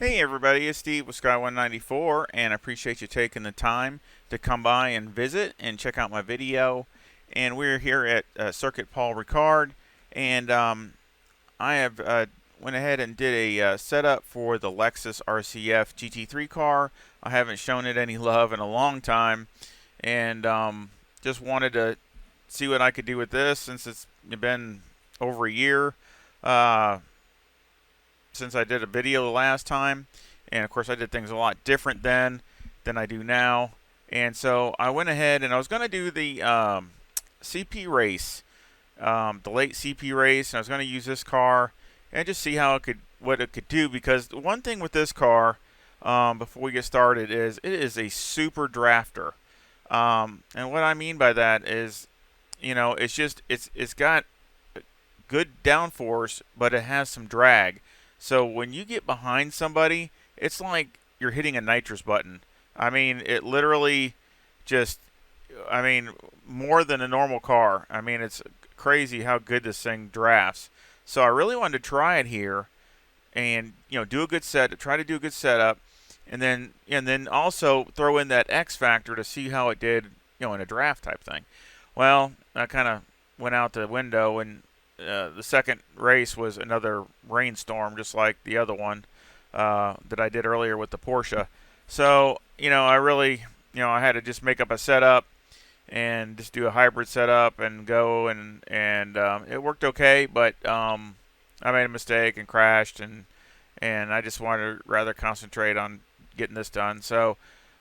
Hey everybody, it's Steve with Sky194, and I appreciate you taking the time to come by and visit and check out my video. And we're here at Circuit Paul Ricard, and I have went ahead and did a setup for the Lexus RCF GT3 car. I haven't shown it any love in a long time, and just wanted to see what I could do with this since it's been over a year. Since I did a video the last time, and of course I did things a lot different then than I do now. And so I went ahead and I was going to do the CP race, the late CP race, and I was going to use this car and just see how what it could do, because the one thing with this car, before we get started, is it is a super drafter. And what I mean by that is, it's got good downforce, but it has some drag. So when you get behind somebody, it's like you're hitting a nitrous button. I mean, it literally more than a normal car. I mean, it's crazy how good this thing drafts. So I really wanted to try it here and, do a good try to do a good setup, and then also throw in that X factor to see how it did, in a draft type thing. Well, I kind of went out the window, and the second race was another rainstorm, just like the other one that I did earlier with the Porsche. So, I really, I had to just make up a setup and just do a hybrid setup and go, and it worked okay, but I made a mistake and crashed, and I just wanted to rather concentrate on getting this done. So,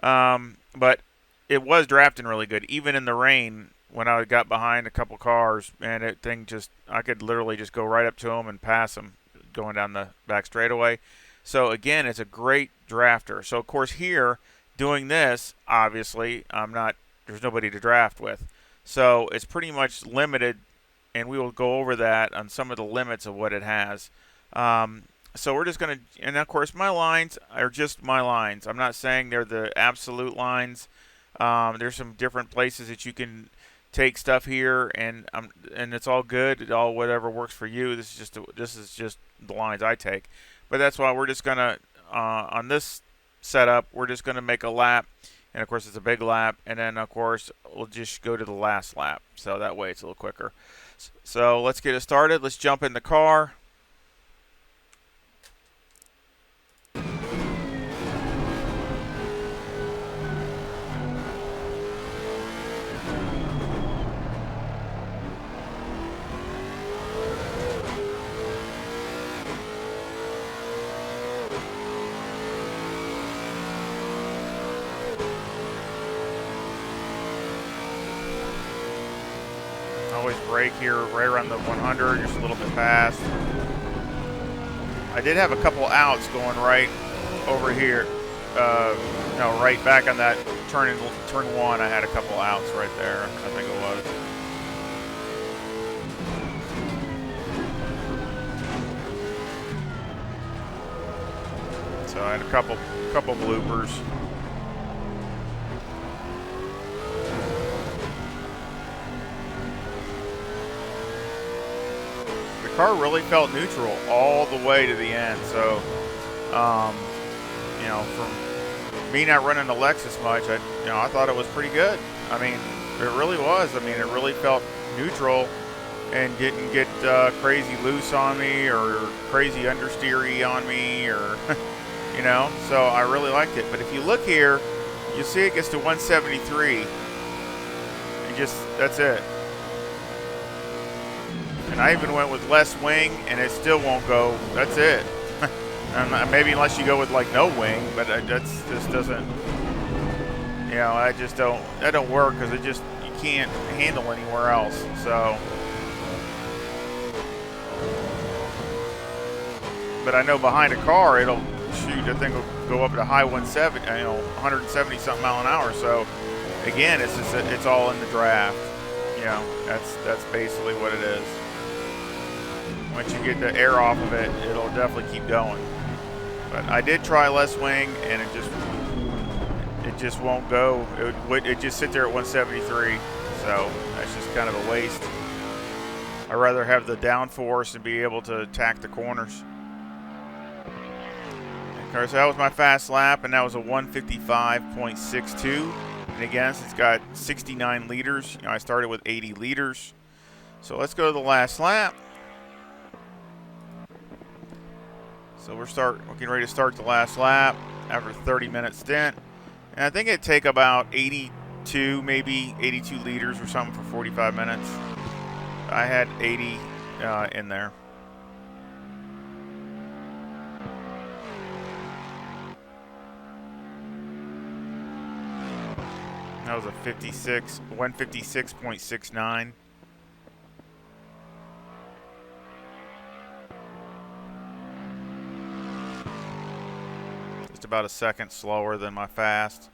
but it was drafting really good, even in the rain. When I got behind a couple cars, and I could literally just go right up to them and pass them going down the back straightaway. So again, it's a great drafter. So of course here, doing this, obviously, there's nobody to draft with. So it's pretty much limited, and we will go over that on some of the limits of what it has. So we're just going to, and of course my lines are just my lines. I'm not saying they're the absolute lines. There's some different places that you can take stuff here, and it's all good. It all whatever works for you. This is just the lines I take. But that's why we're just gonna on this setup, we're just gonna make a lap, and of course it's a big lap, and then of course we'll just go to the last lap. So that way it's a little quicker. So let's get it started. Let's jump in the car. Always brake here right around the 100, just a little bit past. I did have a couple outs going right over here. Right back on that turn one. I had a couple outs right there, I think it was. So I had a couple bloopers. The car really felt neutral all the way to the end. So, from me not running the Lexus much, I thought it was pretty good. I mean, it really was. I mean, it really felt neutral and didn't get crazy loose on me or crazy understeery on me, or So I really liked it. But if you look here, you see it gets to 173, and that's it. And I even went with less wing, and it still won't go. That's it. And maybe unless you go with like no wing, but this doesn't. That don't work, because you can't handle anywhere else. So, but I know behind a car it'll shoot. I think it'll go up to high 170, 170 something mile an hour. So again, it's all in the draft. That's basically what it is. Once you get the air off of it, it'll definitely keep going. But I did try less wing, and it just won't go. It just sit there at 173. So that's just kind of a waste. I'd rather have the downforce and be able to attack the corners. Okay, so that was my fast lap, and that was a 155.62. And again, it's got 69 liters. You know, I started with 80 liters. So let's go to the last lap. So we're getting ready to start the last lap after a 30-minute stint. And I think it'd take about 82, maybe 82 liters or something for 45 minutes. I had 80 in there. That was a 156.69. Just about a second slower than my fast,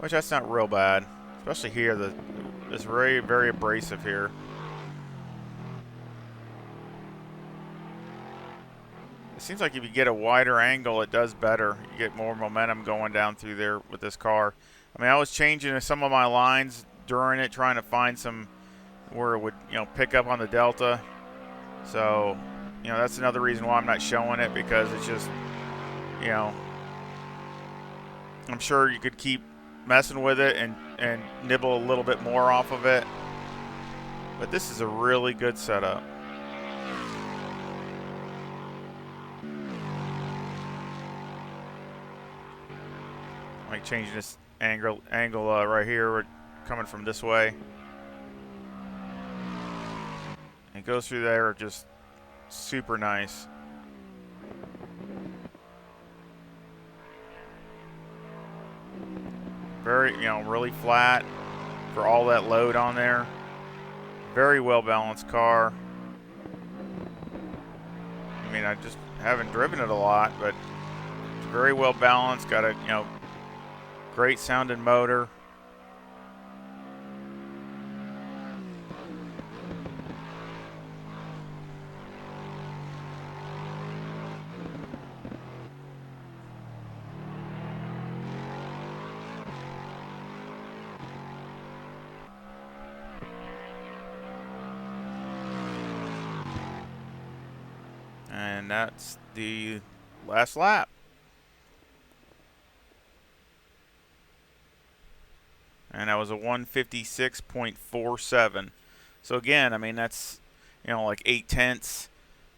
which that's not real bad. Especially here, it's very, very abrasive here. It seems like if you get a wider angle, it does better. You get more momentum going down through there with this car. I mean, I was changing some of my lines during it, trying to find some where it would, you know, pick up on the delta. So, you know, that's another reason why I'm not showing it, because it's just, you know, I'm sure you could keep messing with it and nibble a little bit more off of it. But this is a really good setup. I'm like changing this angle right here. We're coming from this way. It goes through there, just super nice. Very, you know, really flat for all that load on there. Very well balanced car. I mean, I just haven't driven it a lot, but it's very well balanced. Got a, you know, great sounding motor. And that's the last lap. And that was a 156.47. So again, I mean, that's, you know, like 8/10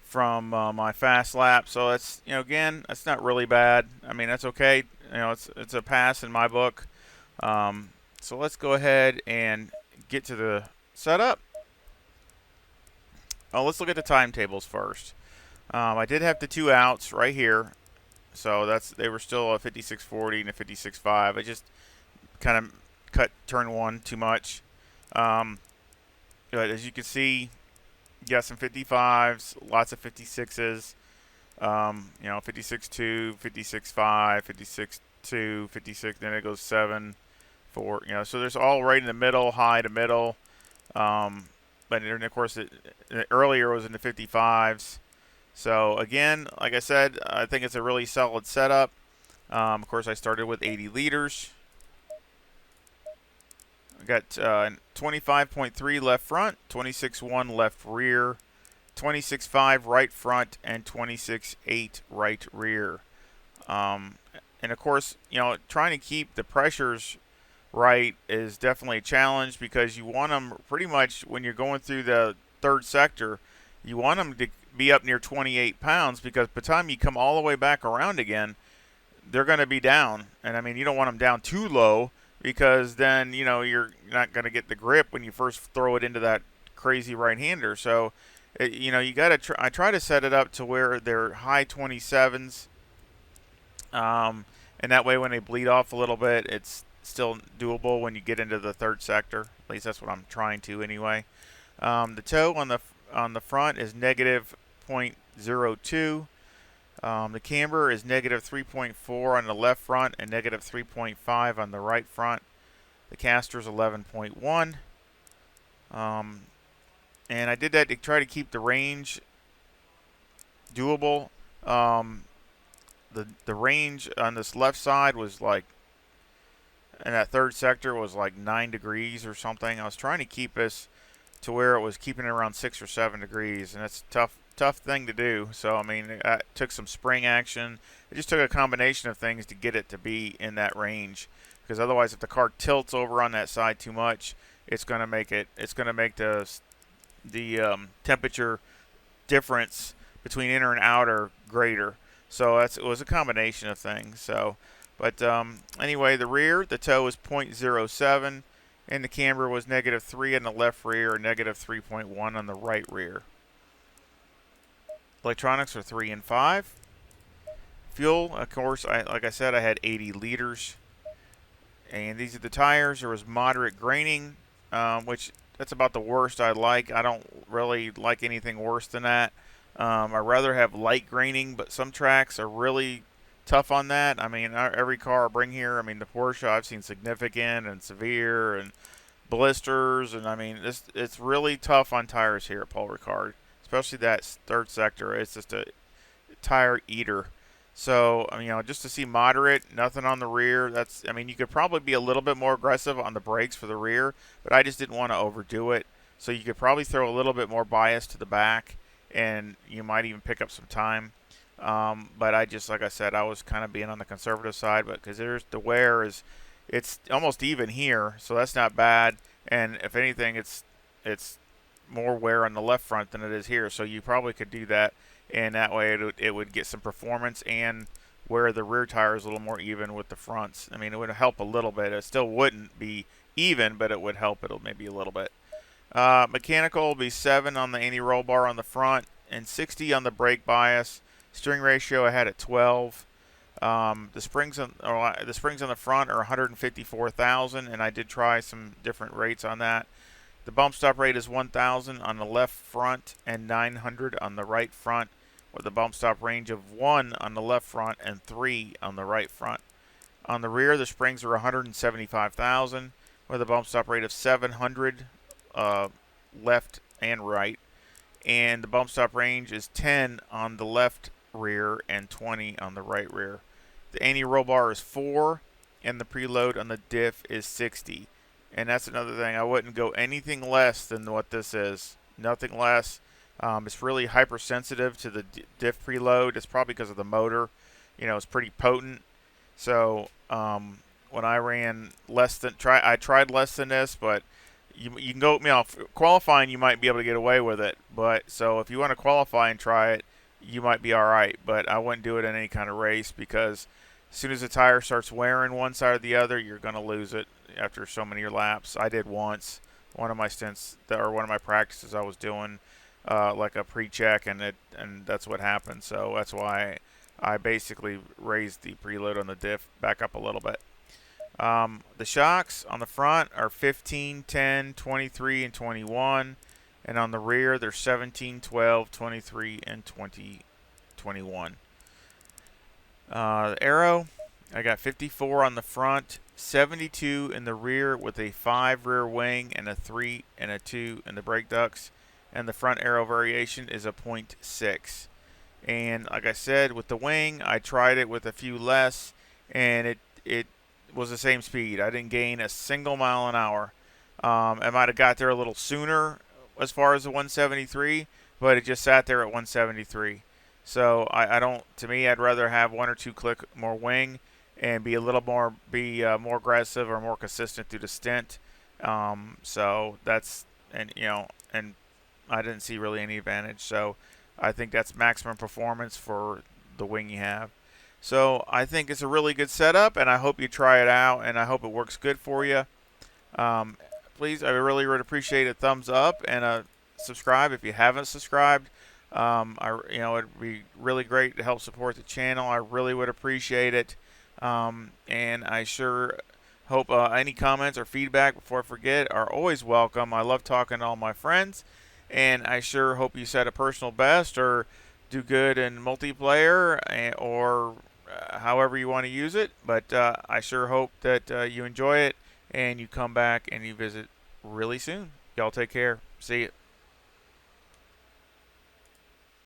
from my fast lap. So that's, you know, again, that's not really bad. I mean, that's okay. You know, it's a pass in my book. So let's go ahead and get to the setup. Oh, let's look at the timetables first. I did have the two outs right here, so they were still a 56.40 and a 56.5. I just kind of cut turn one too much. But as you can see, you got some 55s, lots of 56s. You know, 56.2, 56.5, 56.2, 56. Then it goes 7, 4. You know, so there's all right in the middle, high to middle. But then of course, earlier was in the 55s. So again, like I said, I think it's a really solid setup. Of course, I started with 80 liters. I got 25.3 left front, 26.1 left rear, 26.5 right front, and 26.8 right rear. And of course, you know, trying to keep the pressures right is definitely a challenge, because you want them pretty much when you're going through the third sector, you want them to be up near 28 pounds, because by the time you come all the way back around again, they're going to be down. And I mean, you don't want them down too low, because then, you know, you're not going to get the grip when you first throw it into that crazy right-hander. So, you know, you got to I try to set it up to where they're high 27s. And that way when they bleed off a little bit, it's still doable when you get into the third sector. At least that's what I'm trying to anyway. The toe on the front is negative 0.02. The camber is negative 3.4 on the left front and negative 3.5 on the right front. The caster is 11.1. And I did that to try to keep the range doable. The range on this left side was like, in that third sector, was like 9 degrees or something. I was trying to keep us to where it was keeping it around 6 or 7 degrees, and it's tough tough thing to do. So I mean, it took some spring action. It just took a combination of things to get it to be in that range. Because otherwise, if the car tilts over on that side too much, it's going to make it. It's going to make the temperature difference between inner and outer greater. So it was a combination of things. So, but anyway, the rear, the toe was 0.07, and the camber was -3 on the left rear, and -3.1 on the right rear. Electronics are 3 and 5. Fuel, of course, like I said, I had 80 liters. And these are the tires. There was moderate graining, which that's about the worst I like. I don't really like anything worse than that. I'd rather have light graining, but some tracks are really tough on that. I mean, every car I bring here, I mean, the Porsche, I've seen significant and severe and blisters, and I mean, it's really tough on tires here at Paul Ricard, especially that third sector. It's just a tire eater. So, you know, just to see moderate, nothing on the rear. That's, I mean, you could probably be a little bit more aggressive on the brakes for the rear, but I just didn't want to overdo it. So you could probably throw a little bit more bias to the back, and you might even pick up some time. But I just, like I said, I was kind of being on the conservative side, but because there's the wear it's almost even here, so that's not bad. And if anything, it's more wear on the left front than it is here, so you probably could do that. And that way it would get some performance and wear the rear tires a little more even with the fronts. I mean, it would help a little bit. It still wouldn't be even, but it would help it maybe a little bit. Mechanical will be 7 on the anti-roll bar on the front and 60 on the brake bias. Steering ratio I had at 12. The springs on the front are 154,000, and I did try some different rates on that. The bump stop rate is 1,000 on the left front and 900 on the right front, with a bump stop range of 1 on the left front and 3 on the right front. On the rear, the springs are 175,000 with a bump stop rate of 700 left and right, and the bump stop range is 10 on the left rear and 20 on the right rear. The anti-roll bar is 4, and the preload on the diff is 60. And that's another thing. I wouldn't go anything less than what this is. Nothing less. It's really hypersensitive to the diff preload. It's probably because of the motor. You know, it's pretty potent. So when I ran I tried less than this, but you can go, you know, qualifying you might be able to get away with it. But so if you want to qualify and try it, you might be all right. But I wouldn't do it in any kind of race, because as soon as the tire starts wearing one side or the other, you're going to lose it after so many laps. I did once. One of my stints, or one of my practices, I was doing like a pre-check, and that's what happened. So that's why I basically raised the preload on the diff back up a little bit. The shocks on the front are 15, 10, 23, and 21. And on the rear, they're 17, 12, 23, and 21. The aero, I got 54 on the front, 72 in the rear with a 5 rear wing and a 3 and a 2 in the brake ducts. And the front aero variation is a 0.6. And like I said, with the wing, I tried it with a few less, and it was the same speed. I didn't gain a single mile an hour. I might have got there a little sooner as far as the 173, but it just sat there at 173. So I don't. To me, I'd rather have 1 or 2 click more wing and be a little more more aggressive or more consistent through the stint. So that's, and I didn't see really any advantage. So I think that's maximum performance for the wing you have. So I think it's a really good setup, and I hope you try it out, and I hope it works good for you. Please, I really would appreciate a thumbs up and a subscribe if you haven't subscribed. It'd be really great to help support the channel. I really would appreciate it. And I sure hope any comments or feedback, before I forget, are always welcome. I love talking to all my friends, and I sure hope you set a personal best or do good in multiplayer, or however you want to use it. But I sure hope that you enjoy it and you come back and you visit really soon. Y'all take care. See you.